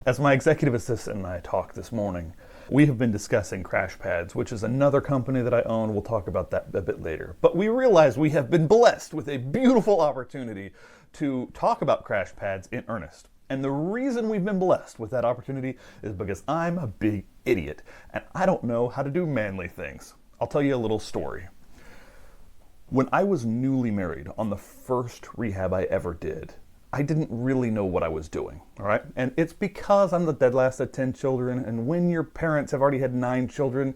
As my executive assistant and I talked this morning, we have been discussing Crash Pads, which is another company that I own. We'll talk about that a bit later. But we realize we have been blessed with a beautiful opportunity to talk about Crash Pads in earnest. And the reason we've been blessed with that opportunity is because I'm a big idiot and I don't know how to do manly things. I'll tell you a little story. When I was newly married on the first rehab I ever did, I didn't really know what I was doing, all right? And it's because I'm the dead last of 10 children, and when your parents have already had 9 children,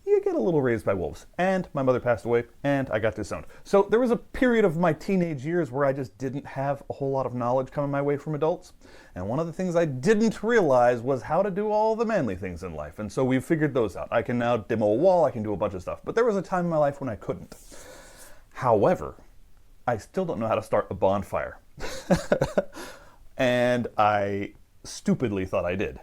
you get a little raised by wolves. And my mother passed away, and I got disowned. So there was a period of my teenage years where I just didn't have a whole lot of knowledge coming my way from adults. And one of the things I didn't realize was how to do all the manly things in life. And so we've figured those out. I can now demo a wall, I can do a bunch of stuff. But there was a time in my life when I couldn't. However, I still don't know how to start a bonfire. And I stupidly thought I did.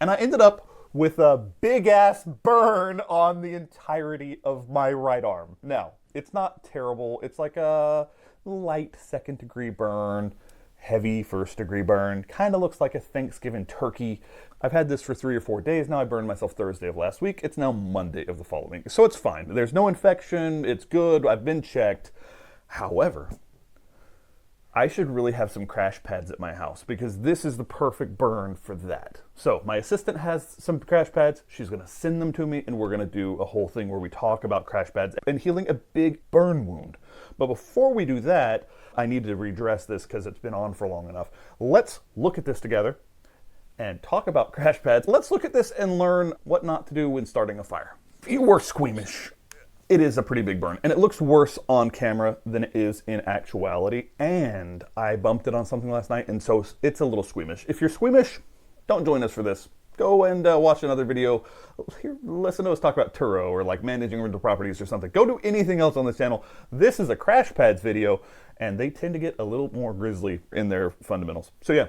And I ended up with a big ass burn on the entirety of my right arm. Now, it's not terrible. It's like a light 2nd degree burn, heavy 1st degree burn. Kind of looks like a Thanksgiving turkey. I've had this for 3 or 4 days now. I burned myself Thursday of last week. It's now Monday of the following. So it's fine. There's no infection. It's good. I've been checked. However, I should really have some Crash Pads at my house because this is the perfect burn for that. So my assistant has some Crash Pads. She's going to send them to me, and we're going to do a whole thing where we talk about Crash Pads and healing a big burn wound. But before we do that, I need to redress this because it's been on for long enough. Let's look at this together and talk about Crash Pads. Let's look at this and learn what not to do when starting a fire. If you were squeamish, it is a pretty big burn, and it looks worse on camera than it is in actuality, and I bumped it on something last night, and so it's a little squeamish. If you're squeamish, don't join us for this. Go and watch another video. Listen to us talk about Turo or like managing rental properties or something. Go do anything else on this channel. This is a Crash Pads video, and they tend to get a little more grisly in their fundamentals. So yeah,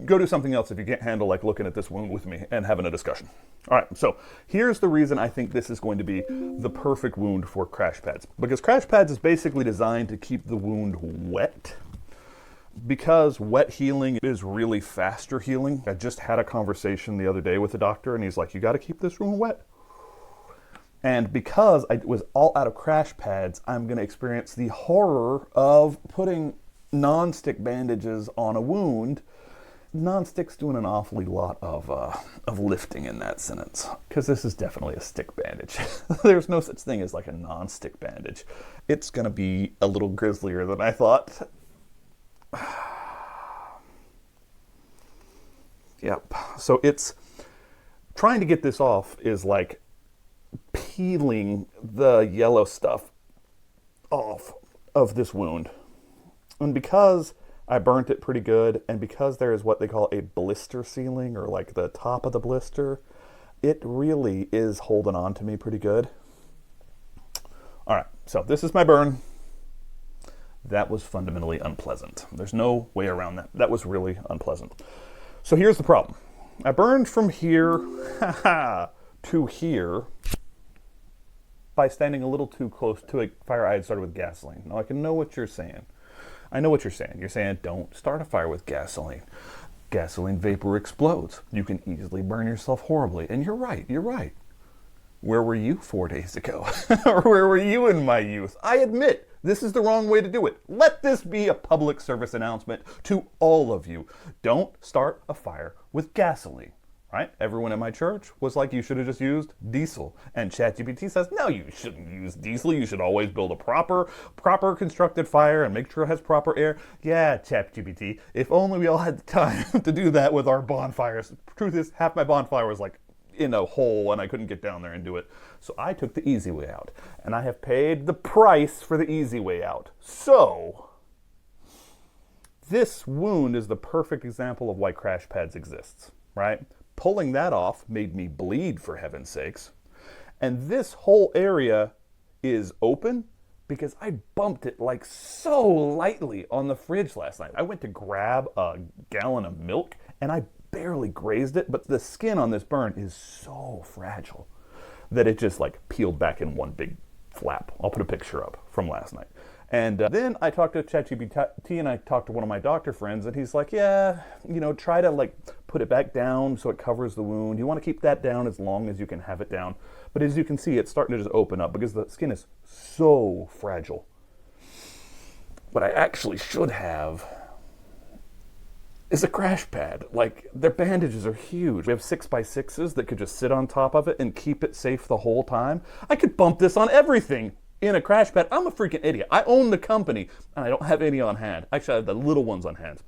go do something else if you can't handle like looking at this wound with me and having a discussion. All right, so here's the reason I think this is going to be the perfect wound for Crash Pads. Because Crash Pads is basically designed to keep the wound wet. Because wet healing is really faster healing. I just had a conversation the other day with the doctor, and he's like, you gotta keep this wound wet. And because I was all out of Crash Pads, I'm gonna experience the horror of putting non-stick bandages on a wound. Non-stick's doing an awfully lot of lifting in that sentence, because this is definitely a stick bandage. There's no such thing as like a non-stick bandage. It's gonna be a little grislier than I thought. Yep. So it's trying to get this off is like peeling the yellow stuff off of this wound. And because I burnt it pretty good, and because there is what they call a blister sealing, or like the top of the blister, it really is holding on to me pretty good. All right, so this is my burn. That was fundamentally unpleasant. There's no way around that. That was really unpleasant. So here's the problem. I burned from here to here by standing a little too close to a fire I had started with gasoline. Now I can know what you're saying. I know what you're saying. You're saying don't start a fire with gasoline. Gasoline vapor explodes. You can easily burn yourself horribly. And you're right. You're right. Where were you 4 days ago? Or where were you in my youth? I admit, this is the wrong way to do it. Let this be a public service announcement to all of you. Don't start a fire with gasoline. Right? Everyone at my church was like, you should have just used diesel. And ChatGPT says, no, you shouldn't use diesel. You should always build a proper constructed fire and make sure it has proper air. Yeah, ChatGPT, if only we all had the time to do that with our bonfires. Truth is, half my bonfire was like in a hole and I couldn't get down there and do it. So I took the easy way out. And I have paid the price for the easy way out. So this wound is the perfect example of why Crash Pads exists, right? Pulling that off made me bleed, for heaven's sakes. And this whole area is open because I bumped it like so lightly on the fridge last night. I went to grab a gallon of milk and I barely grazed it, but the skin on this burn is so fragile that it just like peeled back in one big flap. I'll put a picture up from last night. And then I talked to ChatGPT and I talked to one of my doctor friends and he's like, yeah, you know, try to like put put it back down so it covers the wound. You want to keep that down as long as you can have it down. But as you can see, it's starting to just open up because the skin is so fragile. What I actually should have is a crash pad. Like, their bandages are huge. We have 6x6s that could just sit on top of it and keep it safe the whole time. I could bump this on everything in a crash pad. I'm a freaking idiot. I own the company and I don't have any on hand. Actually, I have the little ones on hand,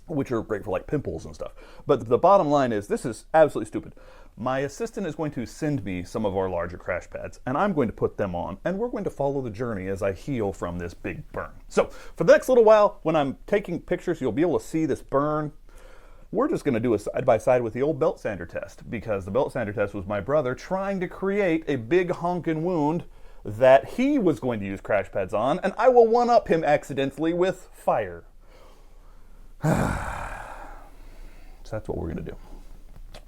which are great for like pimples and stuff. But the bottom line is, this is absolutely stupid. My assistant is going to send me some of our larger crash pads, and I'm going to put them on, and we're going to follow the journey as I heal from this big burn. So for the next little while, when I'm taking pictures, you'll be able to see this burn. We're just going to do a side-by-side with the old belt sander test, because the belt sander test was my brother trying to create a big honkin' wound that he was going to use crash pads on, and I will one-up him accidentally with fire. So that's what we're going to do.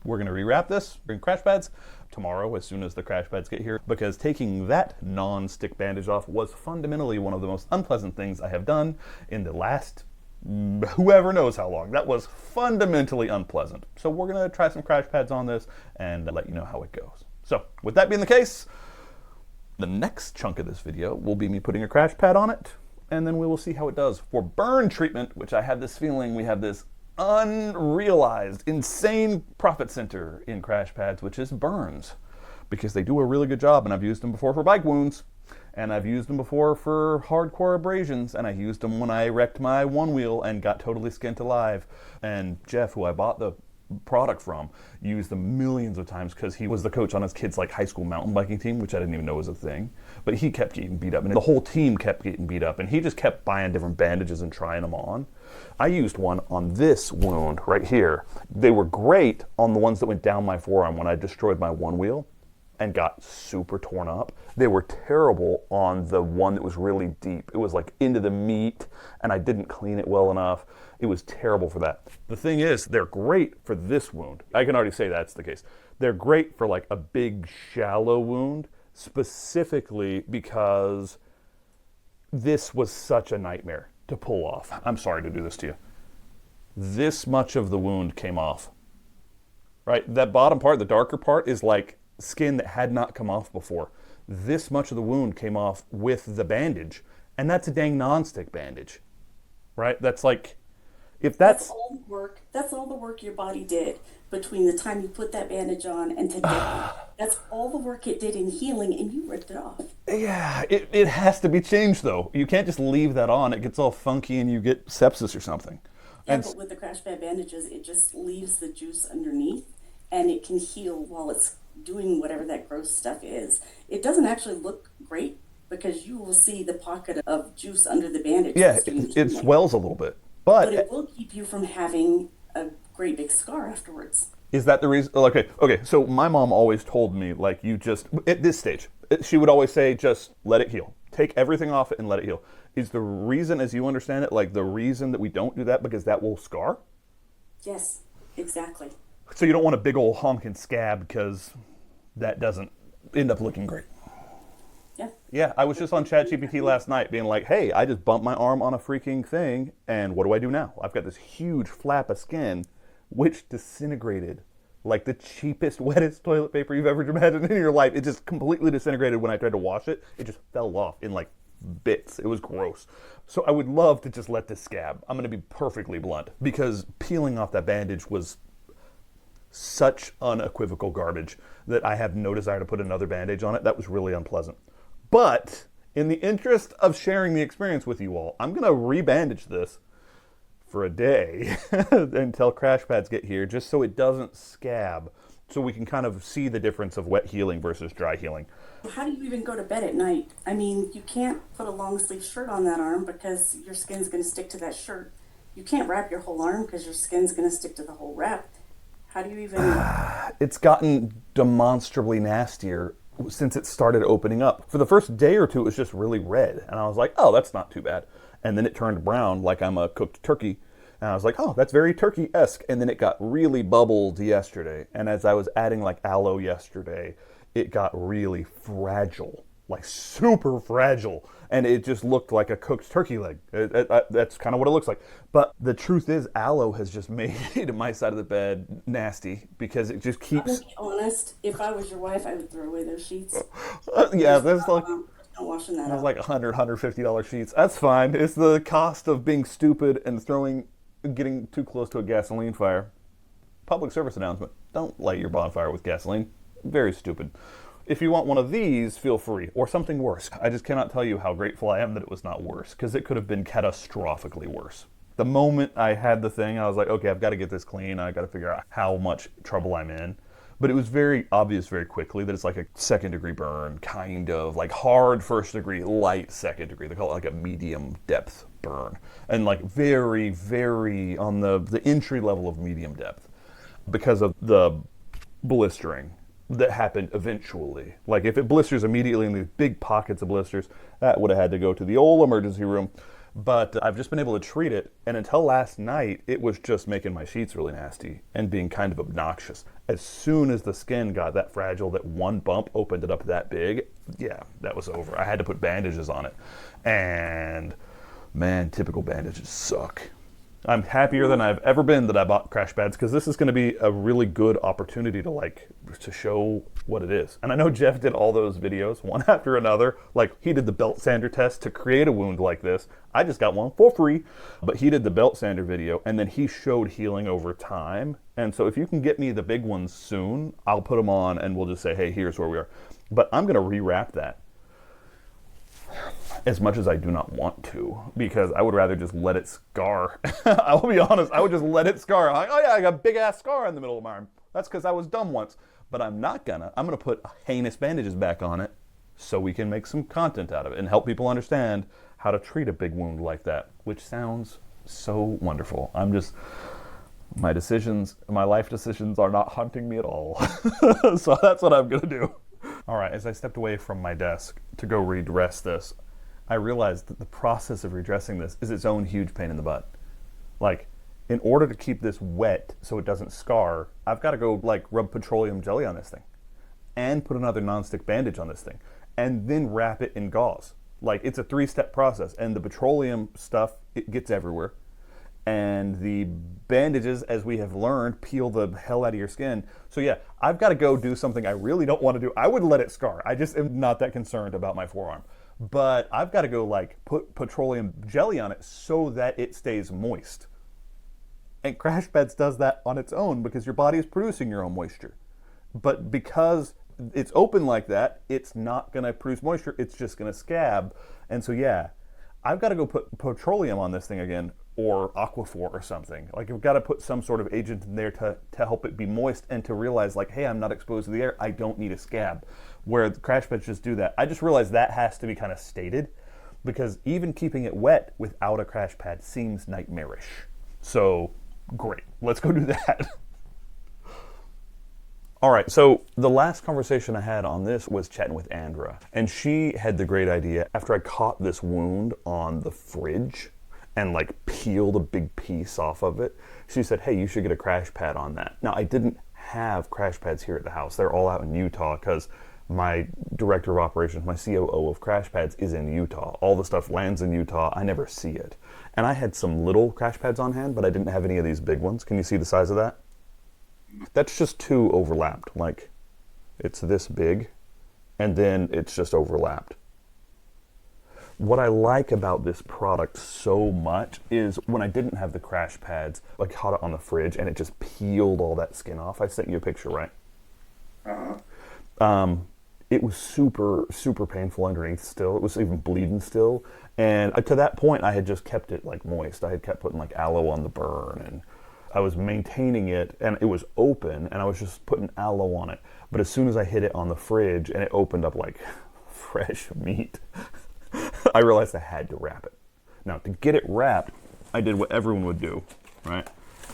We're going to rewrap this, bring crash pads tomorrow as soon as the crash pads get here, because taking that non-stick bandage off was fundamentally one of the most unpleasant things I have done in the last whoever knows how long. That was fundamentally unpleasant. So we're going to try some crash pads on this and let you know how it goes. So with that being the case, the next chunk of this video will be me putting a crash pad on it, and then we will see how it does. For burn treatment, which I have this feeling we have this unrealized, insane profit center in crash pads, which is burns, because they do a really good job, and I've used them before for bike wounds, and I've used them before for hardcore abrasions, and I used them when I wrecked my one wheel and got totally skint alive. And Jeff, who I bought the product from, used them millions of times because he was the coach on his kids' like high school mountain biking team, which I didn't even know was a thing. But he kept getting beat up, and the whole team kept getting beat up, and he just kept buying different bandages and trying them on. I used one on this wound right here. They were great on the ones that went down my forearm when I destroyed my one wheel and got super torn up. They were terrible on the one that was really deep. It was like into the meat, and I didn't clean it well enough. It was terrible for that. The thing is, they're great for this wound. I can already say that's the case. They're great for like a big, shallow wound, specifically because this was such a nightmare to pull off. I'm sorry to do this to you. This much of the wound came off, right? That bottom part, the darker part, is like skin that had not come off before. This much of the wound came off with the bandage, and that's a dang non-stick bandage, right? That's like, if that's all the work, that's all the work your body did between the time you put that bandage on and today. That's all the work it did in healing, and you ripped it off. Yeah, it has to be changed though. You can't just leave that on. It gets all funky and you get sepsis or something. Yeah, but with the crash pad bandages, it just leaves the juice underneath, and it can heal while it's doing whatever that gross stuff is. It doesn't actually look great because you will see the pocket of juice under the bandage. Yeah, it swells a little bit. But it will keep you from having a great big scar afterwards. Is that the reason? Okay. So my mom always told me, like, you just, at this stage, she would always say, just let it heal. Take everything off it and let it heal. Is the reason, as you understand it, like the reason that we don't do that because that will scar? Yes, exactly. So you don't want a big old honking scab because that doesn't end up looking great. Yeah. Yeah, I was just on ChatGPT last night being like, hey, I just bumped my arm on a freaking thing, and what do I do now? I've got this huge flap of skin, which disintegrated like the cheapest, wettest toilet paper you've ever imagined in your life. It just completely disintegrated when I tried to wash it. It just fell off in like bits. It was gross. So I would love to just let this scab. I'm going to be perfectly blunt, because peeling off that bandage was such unequivocal garbage that I have no desire to put another bandage on it. That was really unpleasant. But in the interest of sharing the experience with you all, I'm going to rebandage this for a day until crash pads get here, just so it doesn't scab, so we can kind of see the difference of wet healing versus dry healing. How do you even go to bed at night? I mean, you can't put a long sleeve shirt on that arm because your skin's going to stick to that shirt. You can't wrap your whole arm because your skin's going to stick to the whole wrap. How do you even... It's gotten demonstrably nastier since it started opening up. For the first day or two, it was just really red, and I was like, oh, that's not too bad. And then it turned brown like I'm a cooked turkey, and I was like, oh, that's very turkey-esque. And then it got really bubbled yesterday, and as I was adding like aloe yesterday, it got really fragile. like super fragile, and it just looked like a cooked turkey leg. That's kind of what it looks like. But the truth is, aloe has just made my side of the bed nasty because it just I'm gonna keeps. be honest. If I was your wife, I would throw away those sheets. Yeah, There's no washing that there's out. like $150 sheets. That's fine. It's the cost of being stupid and getting too close to a gasoline fire. Public service announcement: don't light your bonfire with gasoline. Very stupid. If you want one of these, feel free, or something worse. I just cannot tell you how grateful I am that it was not worse, because it could have been catastrophically worse. The moment I had the thing, I was like, okay, I've got to get this clean. I got to figure out how much trouble I'm in. But it was very obvious very quickly that it's like a second degree burn, kind of like hard first degree, light second degree. They call it like a medium depth burn, and like very, very on the entry level of medium depth because of the blistering that happened eventually. Like if it blisters immediately in these big pockets of blisters, that would have had to go to the old emergency room. But I've just been able to treat it, and until last night, it was just making my sheets really nasty and being kind of obnoxious. As soon as the skin got that fragile, that one bump opened it up that big, yeah, that was over. I had to put bandages on it. And man, typical bandages suck. I'm happier than I've ever been that I bought crash pads, because this is going to be a really good opportunity to show what it is. And I know Jeff did all those videos one after another. Like he did the belt sander test to create a wound like this. I just got one for free, but he did the belt sander video, and then he showed healing over time. And so if you can get me the big ones soon, I'll put them on and we'll just say, hey, here's where we are. But I'm going to rewrap that, as much as I do not want to, because I would rather just let it scar. I will be honest, I would just let it scar. Like, oh yeah, I got a big ass scar in the middle of my arm. That's because I was dumb once. But I'm not gonna. I'm gonna put heinous bandages back on it so we can make some content out of it and help people understand how to treat a big wound like that, which sounds so wonderful. My life decisions are not haunting me at all. So that's what I'm gonna do. All right, as I stepped away from my desk to go redress this, I realized that the process of redressing this is its own huge pain in the butt. Like, in order to keep this wet so it doesn't scar, I've got to go like rub petroleum jelly on this thing and put another nonstick bandage on this thing and then wrap it in gauze. Like, it's a 3-step process, and the petroleum stuff, it gets everywhere. And the bandages, as we have learned, peel the hell out of your skin. So yeah, I've got to go do something I really don't want to do. I would let it scar. I just am not that concerned about my forearm. But I've got to go like put petroleum jelly on it so that it stays moist. And Crash Pads does that on its own because your body is producing your own moisture. But because it's open like that, it's not going to produce moisture. It's just going to scab. And so yeah, I've got to go put petroleum on this thing again, or Aquaphor or something. Like, I've got to put some sort of agent in there to help it be moist and to realize, like, hey, I'm not exposed to the air. I don't need a scab. Where the crash pads just do that. I just realized that has to be kind of stated, because even keeping it wet without a crash pad seems nightmarish. So, great. Let's go do that. All right, so the last conversation I had on this was chatting with Andra, and she had the great idea, after I caught this wound on the fridge and like peeled a big piece off of it, she said, hey, you should get a crash pad on that. Now, I didn't have crash pads here at the house. They're all out in Utah because my director of operations, my COO of crash pads, is in Utah. All the stuff lands in Utah. I never see it. And I had some little crash pads on hand, but I didn't have any of these big ones. Can you see the size of that? That's just two overlapped. Like, it's this big, and then it's just overlapped. What I like about this product so much is when I didn't have the crash pads, I caught it on the fridge and it just peeled all that skin off. I sent you a picture, right? It was super, super painful underneath still. It was even bleeding still. And to that point, I had just kept it like moist. I had kept putting like aloe on the burn, and I was maintaining it, and it was open, and I was just putting aloe on it. But as soon as I hit it on the fridge and it opened up like fresh meat, I realized I had to wrap it. Now, to get it wrapped, I did what everyone would do, right?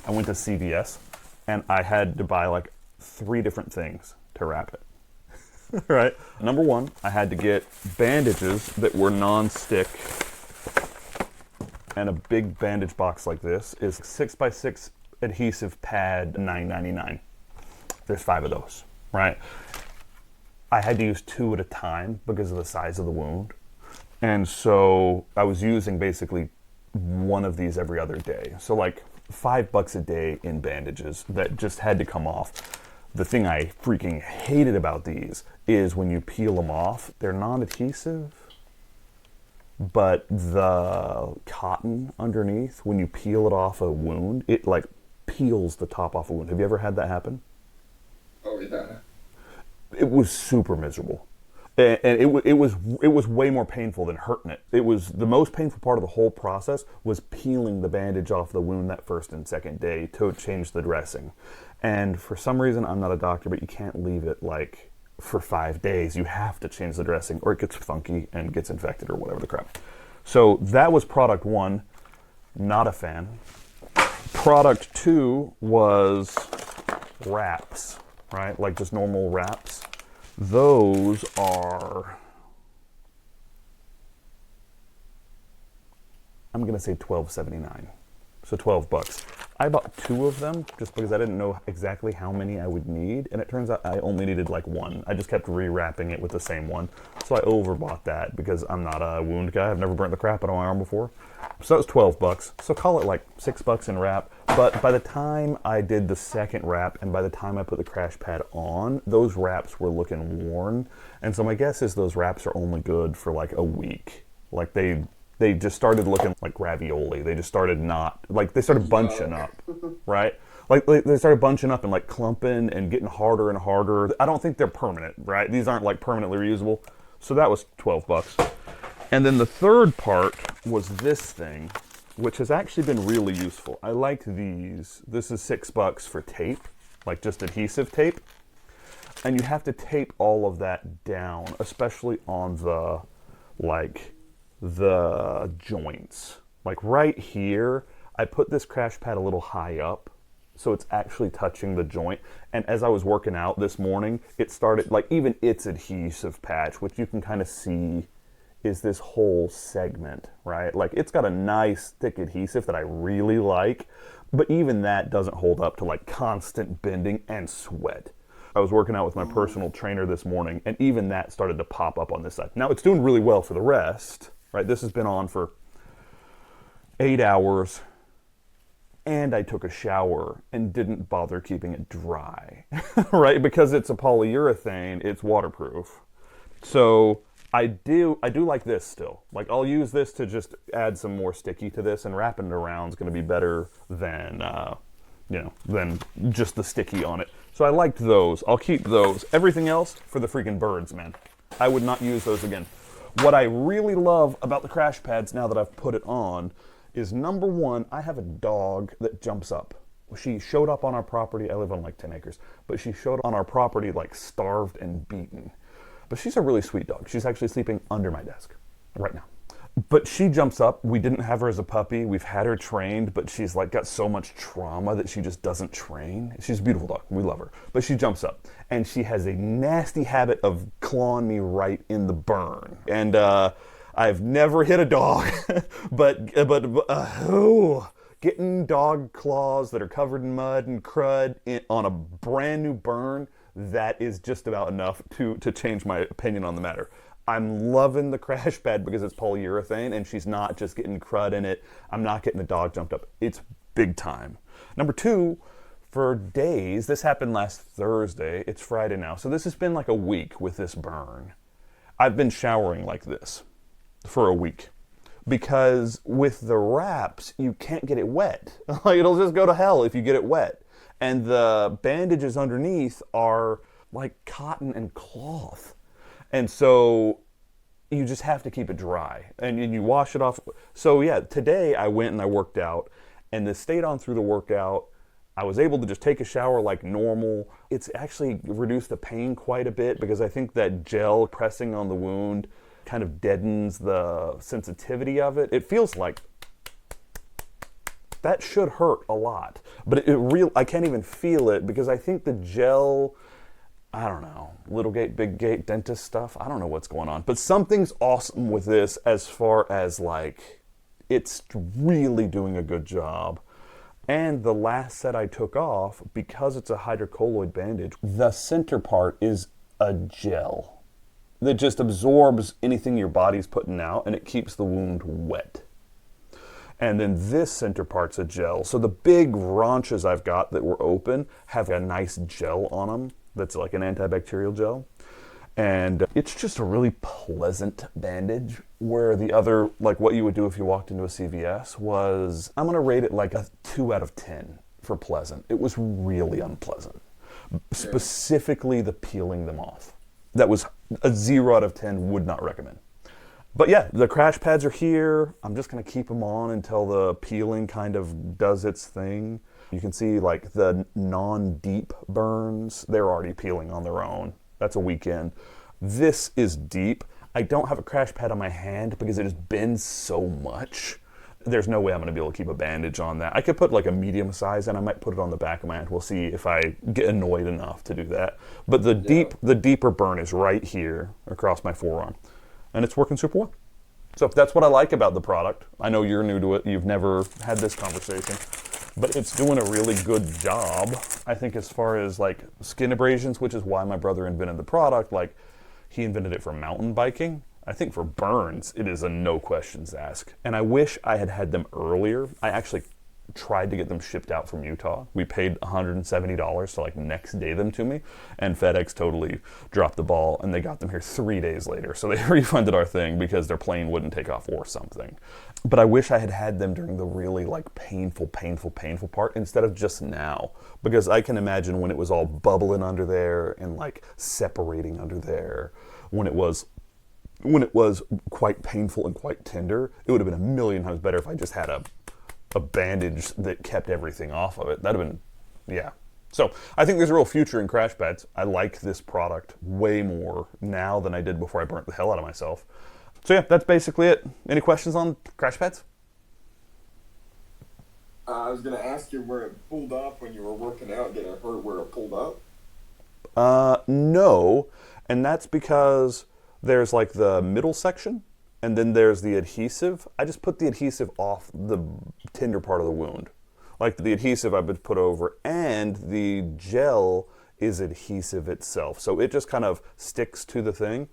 I went to CVS, and I had to buy like 3 different things to wrap it, right? Number one, I had to get bandages that were non-stick, and a big bandage box like this is 6x6 adhesive pad, $9.99. There's 5 of those, right? I had to use 2 at a time because of the size of the wound. And so I was using basically one of these every other day. So like $5 a day in bandages that just had to come off. The thing I freaking hated about these is when you peel them off, they're non-adhesive, but the cotton underneath, when you peel it off a wound, it like peels the top off a wound. Have you ever had that happen? Oh, yeah. It was super miserable. And it was way more painful than hurting it. It was the most painful part of the whole process was peeling the bandage off the wound that first and second day to change the dressing. And for some reason, I'm not a doctor, but you can't leave it like for 5 days. You have to change the dressing or it gets funky and gets infected or whatever the crap. So that was product 1. Not a fan. Product 2 was wraps, right? Like just normal wraps. Those are, I'm gonna say $12.79, so $12. I bought 2 of them just because I didn't know exactly how many I would need, and it turns out I only needed like 1. I just kept rewrapping it with the same one, so I overbought that because I'm not a wound guy. I've never burnt the crap out of my arm before. So that was $12. So call it like $6 in wrap. But by the time I did the second wrap and by the time I put the crash pad on, those wraps were looking worn. And so my guess is those wraps are only good for like a week. Like they just started looking like ravioli. They just started they started bunching up, right? Like they started bunching up and like clumping and getting harder and harder. I don't think they're permanent, right? These aren't like permanently reusable. So that was $12. And then the third part was this thing, which has actually been really useful. I like these. This is $6 for tape, like just adhesive tape. And you have to tape all of that down, especially on the joints. Like right here, I put this crash pad a little high up, so it's actually touching the joint. And as I was working out this morning, it started, like even its adhesive patch, which you can kind of see is this whole segment, right? Like it's got a nice thick adhesive that I really like, but even that doesn't hold up to like constant bending and sweat. I was working out with my personal trainer this morning, and even that started to pop up on this side. Now it's doing really well for the rest, right? This has been on for 8 hours, and I took a shower and didn't bother keeping it dry, right? Because it's a polyurethane, it's waterproof. So I do like this still. Like I'll use this to just add some more sticky to this, and wrapping it around is going to be better than than just the sticky on it. So I liked those. I'll keep those. Everything else for the freaking birds, man. I would not use those again. What I really love about the crash pads now that I've put it on is number 1, I have a dog that jumps up. She showed up on our property. I live on like 10 acres, but she showed up on our property like starved and beaten. But she's a really sweet dog. She's actually sleeping under my desk right now. But she jumps up. We didn't have her as a puppy. We've had her trained, but she's like got so much trauma that she just doesn't train. She's a beautiful dog. We love her. But she jumps up, and she has a nasty habit of clawing me right in the burn. And I've never hit a dog, but getting dog claws that are covered in mud and crud on a brand new burn, that is just about enough to change my opinion on the matter. I'm loving the crash pad because it's polyurethane and she's not just getting crud in it. I'm not getting the dog jumped up. It's big time. Number 2, for days, this happened last Thursday. It's Friday now. So this has been like a week with this burn. I've been showering like this for a week because with the wraps, you can't get it wet. Like it'll just go to hell if you get it wet. And the bandages underneath are like cotton and cloth. And so you just have to keep it dry and you wash it off. So yeah, today I went and I worked out, and this stayed on through the workout. I was able to just take a shower like normal. It's actually reduced the pain quite a bit because I think that gel pressing on the wound kind of deadens the sensitivity of it. It feels like that should hurt a lot, but I can't even feel it because I think the gel, I don't know, little gate, big gate, dentist stuff. I don't know what's going on, but something's awesome with this as far as like, it's really doing a good job. And the last set I took off, because it's a hydrocolloid bandage, the center part is a gel that just absorbs anything your body's putting out, and it keeps the wound wet. And then this center part's a gel. So the big raunches I've got that were open have a nice gel on them that's like an antibacterial gel. And it's just a really pleasant bandage, where the other, like what you would do if you walked into a CVS, was, I'm going to rate it like a 2 out of 10 for pleasant. It was really unpleasant. Specifically the peeling them off. That was a 0 out of 10, would not recommend. But yeah, the crash pads are here. I'm just going to keep them on until the peeling kind of does its thing. You can see like the non-deep burns, they're already peeling on their own. That's a weekend. This is deep. I don't have a crash pad on my hand because it just bends so much. There's no way I'm going to be able to keep a bandage on that. I could put like a medium size and I might put it on the back of my hand. We'll see if I get annoyed enough to do that. But the deeper burn is right here across my forearm. And it's working super well. So that's what I like about the product. I know you're new to it. You've never had this conversation. But it's doing a really good job, I think, as far as like skin abrasions, which is why my brother invented the product. Like, he invented it for mountain biking. I think for burns, it is a no questions asked. And I wish I had had them earlier. I actually tried to get them shipped out from Utah. We paid $170 to like next day them to me, and FedEx totally dropped the ball, and they got them here 3 days later. So they refunded our thing because their plane wouldn't take off or something. But I wish I had had them during the really like painful part instead of just now, because I can imagine when it was all bubbling under there and like separating under there, when it was quite painful and quite tender, it would have been a million times better if I just had a bandage that kept everything off of it. That'd have been, yeah. So I think there's a real future in crash pads. I like this product way more now than I did before I burnt the hell out of myself. So yeah, that's basically it. Any questions on crash pads? I was going to ask you where it pulled up when you were working out. Did it hurt where it pulled up? No, and that's because there's like the middle section, and then there's the adhesive. I just put the adhesive off the tender part of the wound. Like the adhesive I would put over, and the gel is adhesive itself. So it just kind of sticks to the thing.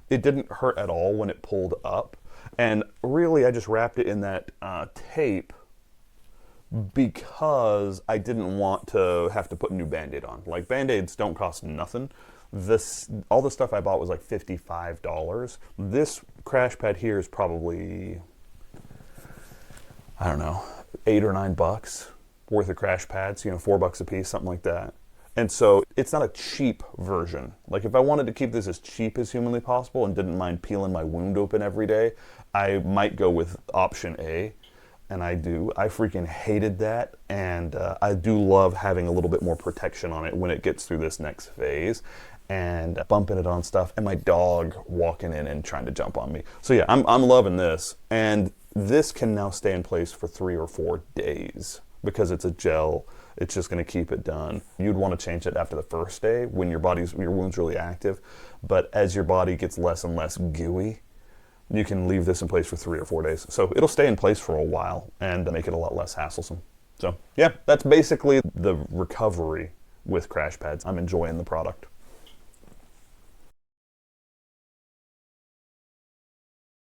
It didn't hurt at all when it pulled up. And really, I just wrapped it in that tape because I didn't want to have to put a new Band-Aid on. Like, Band-Aids don't cost nothing. All the stuff I bought was like $55. This crash pad here is probably, I don't know, $8 or $9 worth of crash pads, $4 a piece, something like that. And so it's not a cheap version. Like, if I wanted to keep this as cheap as humanly possible and didn't mind peeling my wound open every day, I might go with option A. And I do. I freaking hated that. And I do love having a little bit more protection on it when it gets through this next phase, and bumping it on stuff, and my dog walking in and trying to jump on me. So yeah, I'm loving this. And this can now stay in place for 3 or 4 days because it's a gel. It's just going to keep it done. You'd want to change it after the first day when your wound's really active. But as your body gets less and less gooey, you can leave this in place for 3 or 4 days. So it'll stay in place for a while and make it a lot less hasslesome. So yeah, that's basically the recovery with crash pads. I'm enjoying the product.